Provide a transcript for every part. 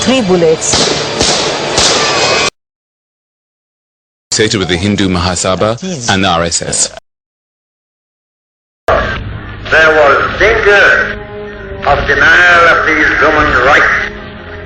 3 bullets. Associated with the Hindu Mahasabha and the RSS. There was danger of denial of these human rights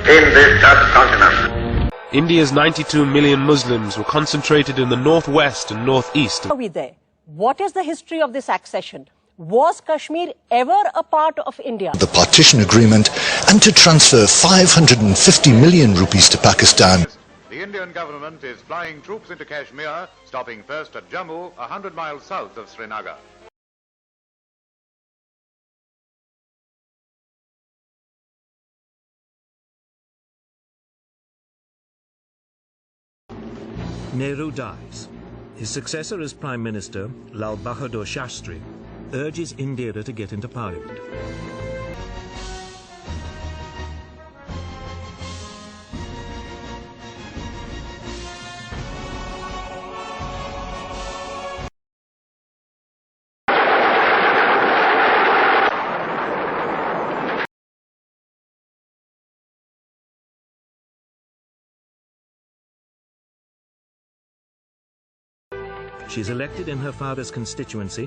in this subcontinent. India's 92 million Muslims were concentrated in the northwest and northeast. Are we there? What is the history of this accession? Was Kashmir ever a part of India? The partition agreement and to transfer 550 million rupees to Pakistan. The Indian government is flying troops into Kashmir, stopping first at Jammu, 100 miles south of Srinagar. Nehru dies. His successor as Prime Minister, Lal Bahadur Shastri, urges Indira to get into Parliament. She is elected in her father's constituency.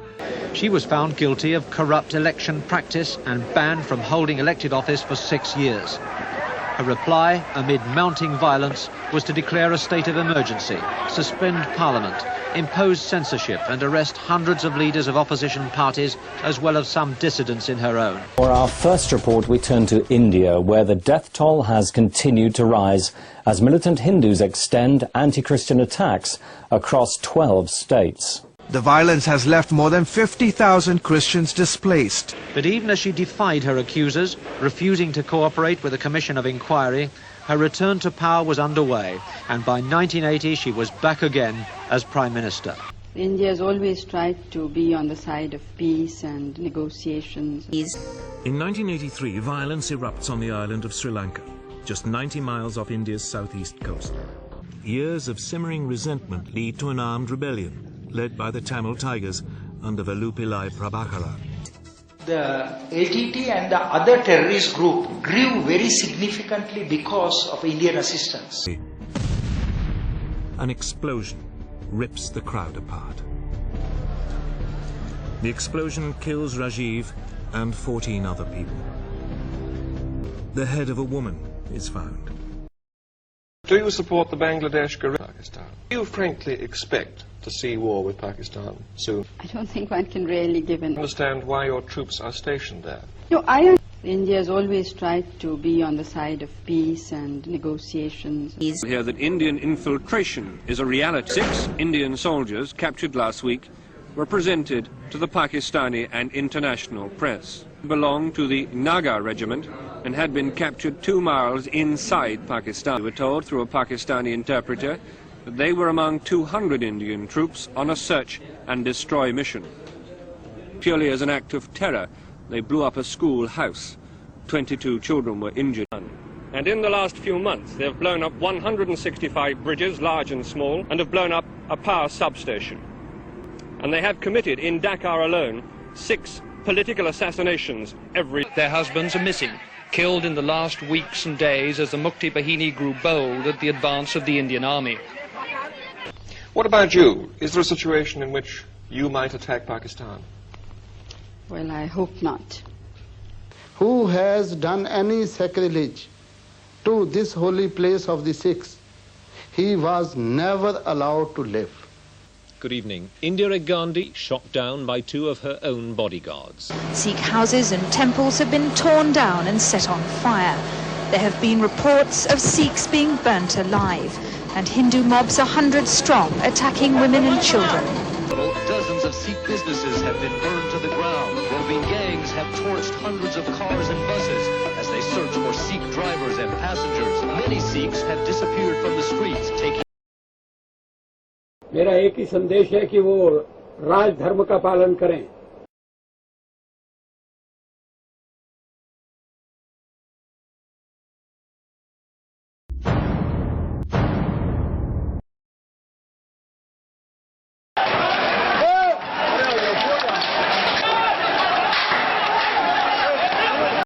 She was found guilty of corrupt election practice and banned from holding elected office for 6 years. Her reply, amid mounting violence, was to declare a state of emergency, suspend parliament, impose censorship and arrest hundreds of leaders of opposition parties, as well as some dissidents in her own. For our first report, we turn to India, where the death toll has continued to rise as militant Hindus extend anti-Christian attacks across 12 states. The violence has left more than 50,000 Christians displaced. But even as she defied her accusers, refusing to cooperate with a commission of inquiry, her return to power was underway, and by 1980 she was back again as Prime Minister. India has always tried to be on the side of peace and negotiations. In 1983, violence erupts on the island of Sri Lanka, just 90 miles off India's southeast coast. Years of simmering resentment lead to an armed rebellion, led by the Tamil Tigers under Vallupillai Prabhakara. The ATT and the other terrorist group grew very significantly because of Indian assistance. An explosion rips the crowd apart. The explosion kills Rajiv and 14 other people. The head of a woman is found. Do you support the Bangladesh CRRUPT Pakistan? Do you frankly expect to see war with Pakistan soon? I don't think one can really give an... Understand why your troops are stationed there? No, India has always tried to be on the side of peace and negotiations. We hear that Indian infiltration is a reality. 6 Indian soldiers captured last week were presented to the Pakistani and international press. They belonged to the Naga regiment and had been captured 2 miles inside Pakistan. We were told through a Pakistani interpreter that they were among 200 Indian troops on a search and destroy mission. Purely as an act of terror, they blew up a school house. 22 children were injured. And in the last few months, they have blown up 165 bridges, large and small, and have blown up a power substation. And they have committed, in Dakar alone, 6 political assassinations every... Their husbands are missing, killed in the last weeks and days as the Mukti Bahini grew bold at the advance of the Indian army. What about you? Is there a situation in which you might attack Pakistan? Well, I hope not. Who has done any sacrilege to this holy place of the Sikhs? He was never allowed to live. Good evening. Indira Gandhi shot down by 2 of her own bodyguards. Sikh houses and temples have been torn down and set on fire. There have been reports of Sikhs being burnt alive, and Hindu mobs 100 strong attacking women and children. Dozens of Sikh businesses have been burned to the ground. Roving gangs have torched hundreds of cars and buses as they search for Sikh drivers and passengers. Many Sikhs have disappeared from the streets, taking... मेरा एक ही संदेश है कि वो राज धर्म का पालन करें.